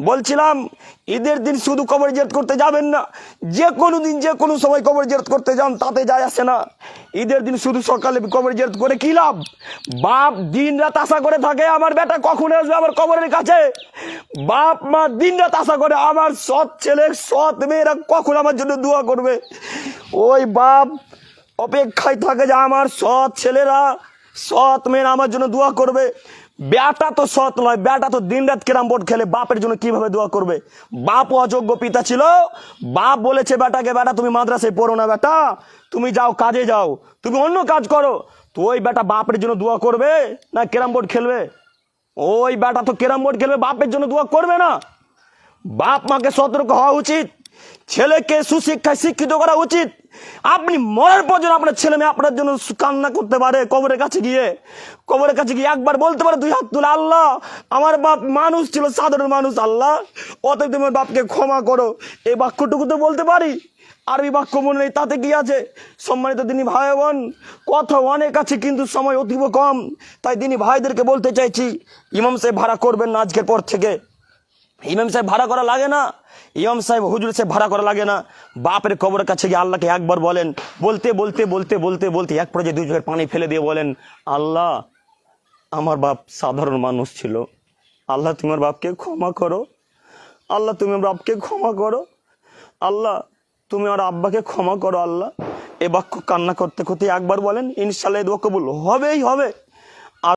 বলছিলাম ঈদের দিন শুধু কবর জিয়ারত করতে যাবেন না, যে কোনো দিন যে কোনো সময় কবর জিয়ারত করতে যান, তাতে যায় আসে না। ঈদের দিন শুধু সকালে কবর জিয়ারত করে কি লাভ? বাপ দিন রাত আশা করে থাকে আমার বেটা কখন আসবে আমার কবরের কাছে। বাপ মা দিন রাত আশা করে আমার সৎ ছেলে সৎ মেয়েরা কখন আমার জন্য দোয়া করবে। ওই বাপ অপেক্ষায় থাকে যে আমার সৎ ছেলেরা সৎ মেয়েরা আমার জন্য দোয়া করবে। বেটা তো সৎ নয়, বেটা তো দিন রাত ক্যারাম বোর্ড খেলে, বাপের জন্য কিভাবে দোয়া করবে? বাপ অযোগ্য পিতা ছিল। বাপ বলেছে বেটাকে, বেটা তুমি মাদ্রাসায় পড়ো না, বেটা তুমি যাও কাজে যাও, তুমি অন্য কাজ করো। তো ওই বেটা বাপের জন্য দোয়া করবে না ক্যারাম বোর্ড খেলবে? ওই বেটা তো ক্যারাম বোর্ড খেলবে, বাপের জন্য দোয়া করবে না। বাপ মাকে সতর্ক হওয়া উচিত, ছেলেকে সুশিক্ষায় শিক্ষিত করা উচিত। আপনি মরার পর যেন আপনার ছেলে মেয়ে আপনার জন্য কান্না করতে পারে, কবরের কাছে গিয়ে একবার বলতে পারে দুই হাত তুলে, আল্লাহ আমার বাপ মানুষ ছিল, সাধারণ মানুষ, আল্লাহ অতএব তুমি বাপকে ক্ষমা করো। এই বাক্যটুকু তো বলতে পারি, আরবি বাক্য মনে নেই, তাতে কি আছে? সম্মানিত দিনী ভাই বোন, কথা অনেক আছে কিন্তু সময় অতীব কম, তাই দিনী ভাইদেরকে বলতে চাইছি, ইমাম সাহেব ভাড়া করবেন না আজকের পর থেকে। ইমাম সাহেব ভাড়া করা লাগে না, ইমাম সাহেব হুজুর সাহেব ভাড়া করা লাগে না। বাপের কবরের কাছে গিয়ে আল্লাহকে একবার বলেন, বলতে বলতে বলতে বলতে বলতে এক পর্যায়ে দুই চোখের পানি ফেলে দিয়ে বলেন, আল্লাহ আমার বাপ সাধারণ মানুষ ছিল, আল্লাহ তুমি আমার বাপকে ক্ষমা করো, আল্লাহ তুমি আমার বাপকে ক্ষমা করো, আল্লাহ তুমি আমার আব্বাকে ক্ষমা করো। আল্লাহ এ বাক্য কান্না করতে করতে একবার বলেন, ইনশাআল্লাহ এই দোয়া কবুল হবেই হবে।